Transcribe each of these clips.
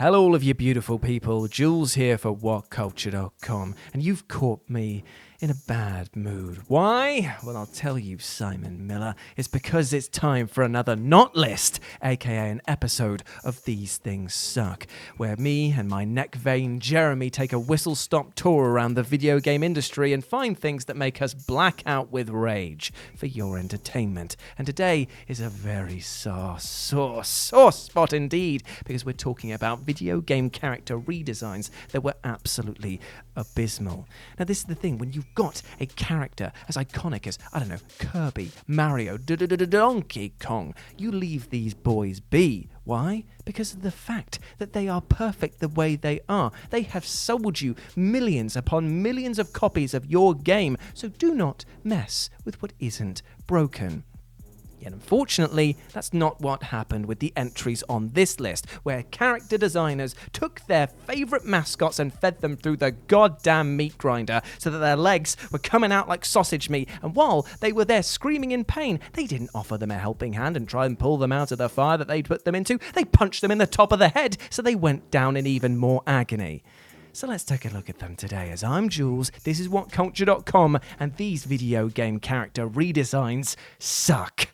Hello all of you beautiful people, Jules here for WhatCulture.com, and you've caught me in a bad mood. Why? Well, I'll tell you, Simon Miller. It's because it's time for another Not List, aka an episode of These Things Suck, where me and my neck vein Jeremy take a whistle-stop tour around the video game industry and find things that make us black out with rage for your entertainment. And today is a very sore spot indeed, because we're talking about video game character redesigns that were absolutely abysmal. Now, this is the thing, when you've got a character as iconic as, I don't know, Kirby, Mario, Donkey Kong, you leave these boys be. Why? Because of the fact that they are perfect the way they are. They have sold you millions upon millions of copies of your game, so do not mess with what isn't broken. Yet unfortunately, that's not what happened with the entries on this list, where character designers took their favourite mascots and fed them through the goddamn meat grinder so that their legs were coming out like sausage meat, and while they were there screaming in pain, they didn't offer them a helping hand and try and pull them out of the fire that they'd put them into. They punched them in the top of the head so they went down in even more agony. So let's take a look at them today, as I'm Jules, this is WhatCulture.com, and these video game character redesigns suck.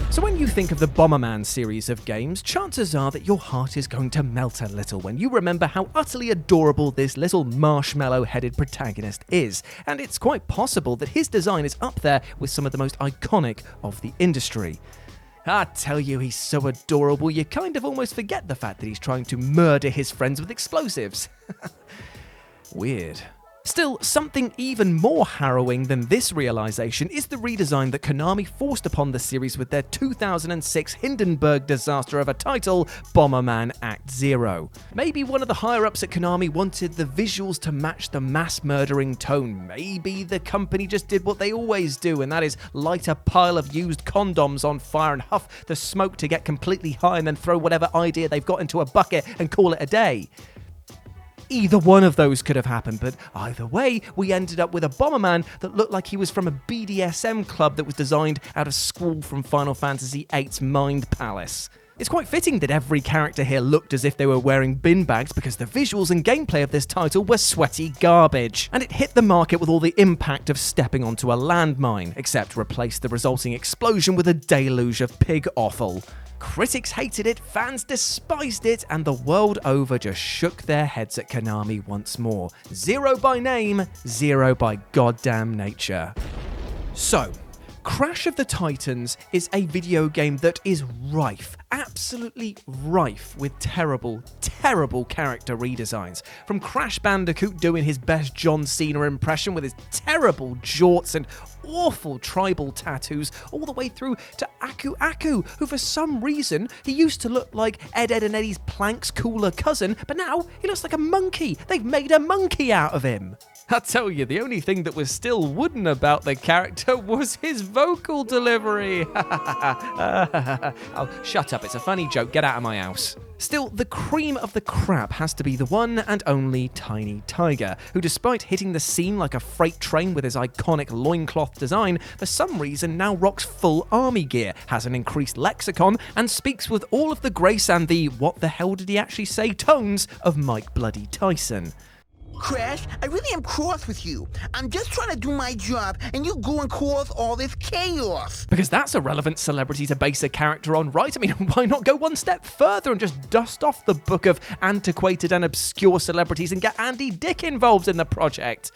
So when you think of the Bomberman series of games, chances are that your heart is going to melt a little when you remember how utterly adorable this little marshmallow-headed protagonist is, and it's quite possible that his design is up there with some of the most iconic of the industry. I tell you, he's so adorable, you kind of almost forget the fact that he's trying to murder his friends with explosives. Weird. Still, something even more harrowing than this realization is the redesign that Konami forced upon the series with their 2006 Hindenburg disaster of a title, Bomberman Act Zero. Maybe one of the higher-ups at Konami wanted the visuals to match the mass-murdering tone. Maybe the company just did what they always do, and that is light a pile of used condoms on fire and huff the smoke to get completely high and then throw whatever idea they've got into a bucket and call it a day. Either one of those could have happened, but either way, we ended up with a Bomberman that looked like he was from a BDSM club that was designed out of Squall from Final Fantasy VIII's Mind Palace. It's quite fitting that every character here looked as if they were wearing bin bags, because the visuals and gameplay of this title were sweaty garbage, and it hit the market with all the impact of stepping onto a landmine, except replaced the resulting explosion with a deluge of pig offal. Critics hated it, fans despised it, and the world over just shook their heads at Konami once more. Zero by name, zero by goddamn nature. So, Crash of the Titans is a video game that is rife, absolutely rife with terrible, terrible character redesigns. From Crash Bandicoot doing his best John Cena impression with his terrible jorts and awful tribal tattoos, all the way through to Aku, who for some reason, he used to look like Ed, and Eddie's Plank's cooler cousin, but now he looks like a monkey. They've made a monkey out of him. I tell you, the only thing that was still wooden about the character was his vocal delivery. Oh, shut up, it's a funny joke, get out of my house. Still, the cream of the crap has to be the one and only Tiny Tiger, who despite hitting the scene like a freight train with his iconic loincloth design, for some reason now rocks full army gear, has an increased lexicon, and speaks with all of the grace and the what the hell did he actually say tones of Mike Bloody Tyson. Crash, I really am cross with you. I'm just trying to do my job, and you go and cause all this chaos. Because that's a relevant celebrity to base a character on, right? I mean, why not go one step further and just dust off the book of antiquated and obscure celebrities and get Andy Dick involved in the project?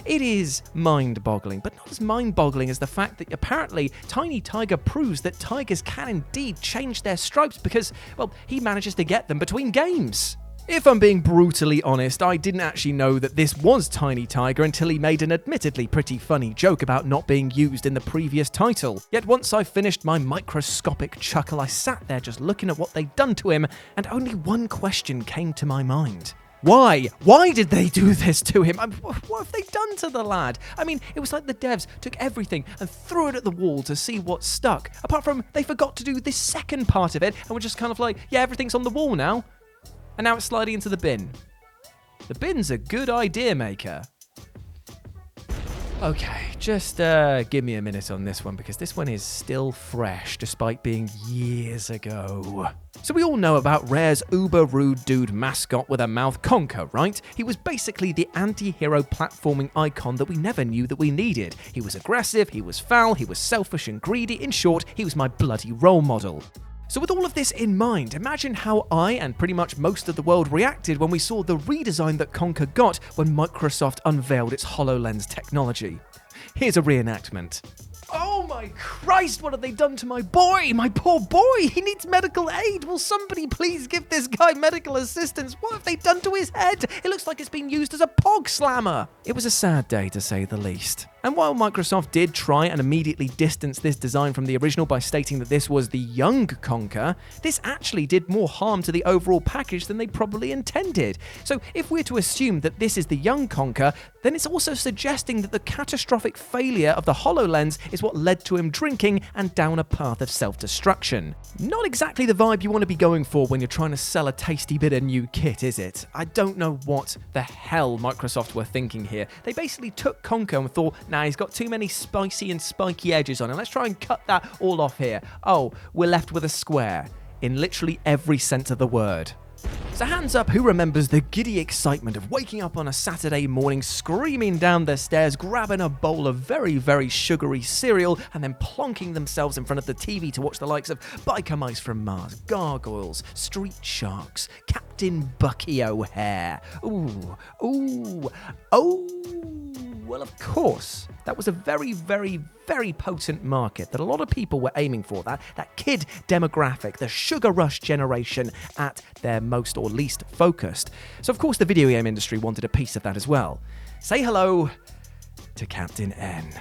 It is mind-boggling, but not as mind-boggling as the fact that apparently Tiny Tiger proves that tigers can indeed change their stripes because, well, he manages to get them between games. If I'm being brutally honest, I didn't actually know that this was Tiny Tiger until he made an admittedly pretty funny joke about not being used in the previous title. Yet once I finished my microscopic chuckle, I sat there just looking at what they'd done to him, and only one question came to my mind. Why? Why did they do this to him? What have they done to the lad? I mean, it was like the devs took everything and threw it at the wall to see what stuck. Apart from they forgot to do this second part of it, and were just kind of like, yeah, everything's on the wall now. And now it's sliding into the bin. The bin's a good idea maker. Okay, just give me a minute on this one because this one is still fresh despite being years ago. So we all know about Rare's uber rude dude mascot with a mouth, Conker, right? He was basically the anti-hero platforming icon that we never knew that we needed. He was aggressive, he was foul, he was selfish and greedy. In short, he was my bloody role model. So with all of this in mind, imagine how I and pretty much most of the world reacted when we saw the redesign that Conker got when Microsoft unveiled its HoloLens technology. Here's a reenactment. Oh my Christ, what have they done to my boy? My poor boy, he needs medical aid. Will somebody please give this guy medical assistance? What have they done to his head? It looks like it's been used as a pog slammer. It was a sad day to say the least. And while Microsoft did try and immediately distance this design from the original by stating that this was the young Conker, this actually did more harm to the overall package than they probably intended. So if we're to assume that this is the young Conker, then it's also suggesting that the catastrophic failure of the HoloLens is what led to him drinking and down a path of self-destruction. Not exactly the vibe you want to be going for when you're trying to sell a tasty bit of new kit, is it? I don't know what the hell Microsoft were thinking here. They basically took Conker and thought, nah, he's got too many spicy and spiky edges on him. Let's try and cut that all off here. Oh, we're left with a square in literally every sense of the word. So hands up who remembers the giddy excitement of waking up on a Saturday morning, screaming down the stairs, grabbing a bowl of very, very sugary cereal, and then plonking themselves in front of the TV to watch the likes of Biker Mice from Mars, Gargoyles, Street Sharks, Captain Bucky O'Hare. Ooh, ooh, oh. Well, of course, that was a very, very, very potent market that a lot of people were aiming for, that kid demographic, the sugar rush generation at their most or least focused. So, of course, the video game industry wanted a piece of that as well. Say hello to Captain N.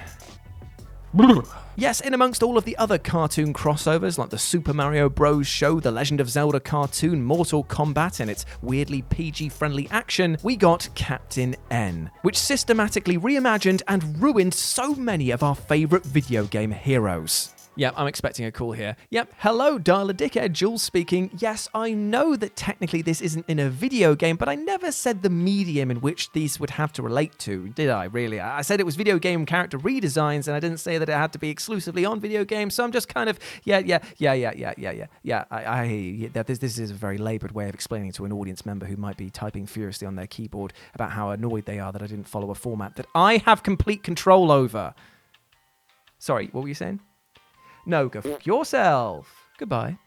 Yes, in amongst all of the other cartoon crossovers like the Super Mario Bros. Show, the Legend of Zelda cartoon, Mortal Kombat and its weirdly PG-friendly action, we got Captain N, which systematically reimagined and ruined so many of our favourite video game heroes. Yep, I'm expecting a call here. Yep, hello, Dial-A-Dickhead, Jules speaking. Yes, I know that technically this isn't in a video game, but I never said the medium in which these would have to relate to, did I, really? I said it was video game character redesigns, and I didn't say that it had to be exclusively on video games, so I'm just kind of, this is a very laboured way of explaining to an audience member who might be typing furiously on their keyboard about how annoyed they are that I didn't follow a format that I have complete control over. Sorry, what were you saying? No, go f*** yourself. Goodbye.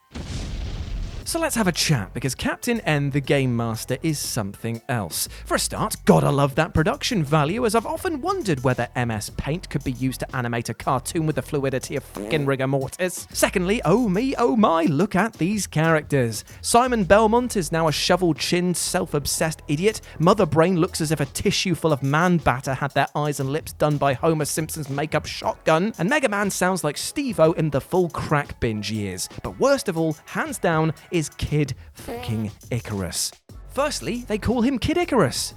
So let's have a chat, because Captain N, the Game Master, is something else. For a start, gotta love that production value, as I've often wondered whether MS Paint could be used to animate a cartoon with the fluidity of fucking rigor mortis. Secondly, oh me, oh my, look at these characters. Simon Belmont is now a shovel-chinned, self-obsessed idiot. Mother Brain looks as if a tissue full of man batter had their eyes and lips done by Homer Simpson's makeup shotgun. And Mega Man sounds like Steve-O in the full crack binge years. But worst of all, hands down, is Kid fucking Icarus. Firstly, they call him Kid Icarus.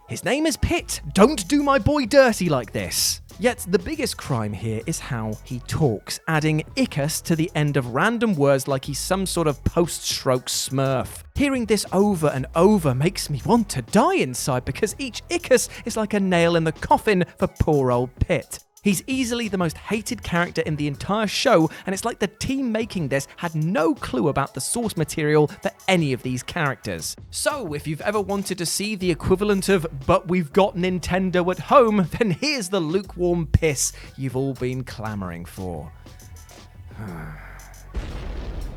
His name is Pit. Don't do my boy dirty like this. Yet the biggest crime here is how he talks, adding Icus to the end of random words like he's some sort of post-stroke smurf. Hearing this over and over makes me want to die inside, because each Icus is like a nail in the coffin for poor old Pit. He's easily the most hated character in the entire show, and it's like the team making this had no clue about the source material for any of these characters. So, if you've ever wanted to see the equivalent of, but we've got Nintendo at home, then here's the lukewarm piss you've all been clamoring for.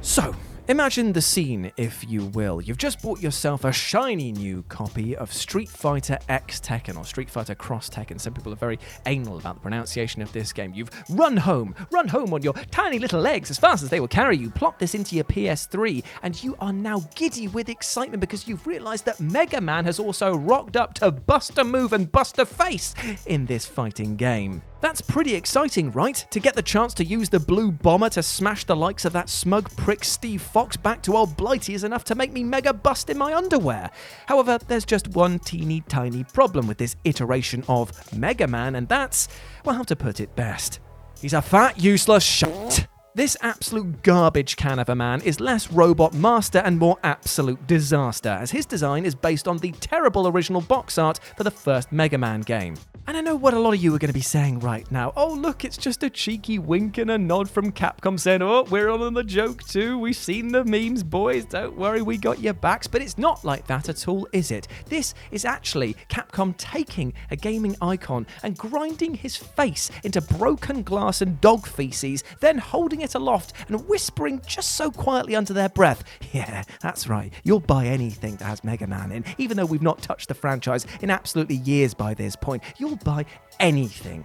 So, imagine the scene, if you will. You've just bought yourself a shiny new copy of Street Fighter X Tekken, or Street Fighter Cross Tekken. Some people are very anal about the pronunciation of this game. You've run home on your tiny little legs as fast as they will carry you, plop this into your PS3, and you are now giddy with excitement because you've realised that Mega Man has also rocked up to bust a move and bust a face in this fighting game. That's pretty exciting, right? To get the chance to use the blue bomber to smash the likes of that smug prick Steve Fox back to old Blighty is enough to make me mega bust in my underwear. However, there's just one teeny tiny problem with this iteration of Mega Man, and that's, well, how to put it best. He's a fat, useless shit. This absolute garbage can of a man is less robot master and more absolute disaster, as his design is based on the terrible original box art for the first Mega Man game. And I know what a lot of you are going to be saying right now. Oh, look, it's just a cheeky wink and a nod from Capcom saying, oh, we're on the joke too. We've seen the memes, boys. Don't worry, we got your backs. But it's not like that at all, is it? This is actually Capcom taking a gaming icon and grinding his face into broken glass and dog feces, then holding it aloft and whispering just so quietly under their breath, yeah, that's right, you'll buy anything that has Mega Man in, even though we've not touched the franchise in absolutely years by this point. You'll buy anything.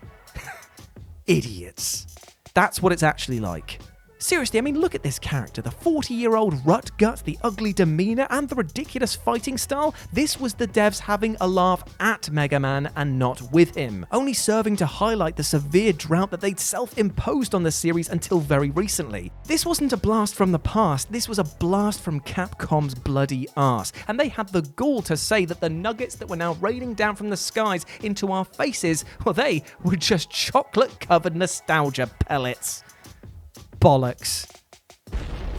Idiots. That's what it's actually like. Seriously, I mean, look at this character. The 40-year-old rut gut, the ugly demeanor, and the ridiculous fighting style. This was the devs having a laugh at Mega Man and not with him, only serving to highlight the severe drought that they'd self-imposed on the series until very recently. This wasn't a blast from the past, this was a blast from Capcom's bloody arse, and they had the gall to say that the nuggets that were now raining down from the skies into our faces, well, they were just chocolate-covered nostalgia pellets. Bollocks.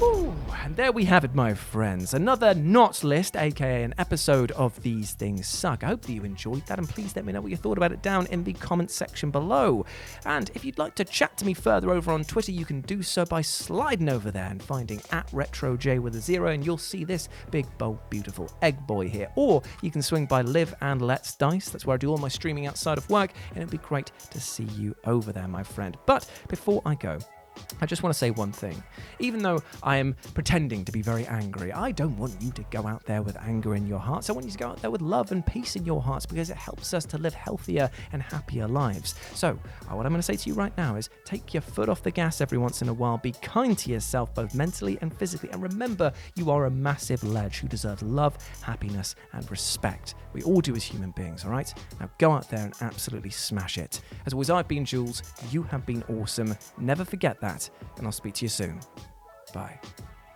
Ooh, and there we have it, my friends. Another not list, aka an episode of These Things Suck. I hope that you enjoyed that, and please let me know what you thought about it down in the comments section below. And if you'd like to chat to me further over on Twitter, you can do so by sliding over there and finding @RetroJ with a 0, and you'll see this big, bold, beautiful egg boy here. Or you can swing by Live and Let's Dice. That's where I do all my streaming outside of work, and it'd be great to see you over there, my friend. But before I go, I just want to say one thing. Even though I am pretending to be very angry, I don't want you to go out there with anger in your hearts. I want you to go out there with love and peace in your hearts, because it helps us to live healthier and happier lives. So, what I'm going to say to you right now is take your foot off the gas every once in a while. Be kind to yourself, both mentally and physically. And remember, you are a massive ledge who deserves love, happiness, and respect. We all do as human beings, all right? Now go out there and absolutely smash it. As always, I've been Jules. You have been awesome. Never forget that. And I'll speak to you soon. Bye.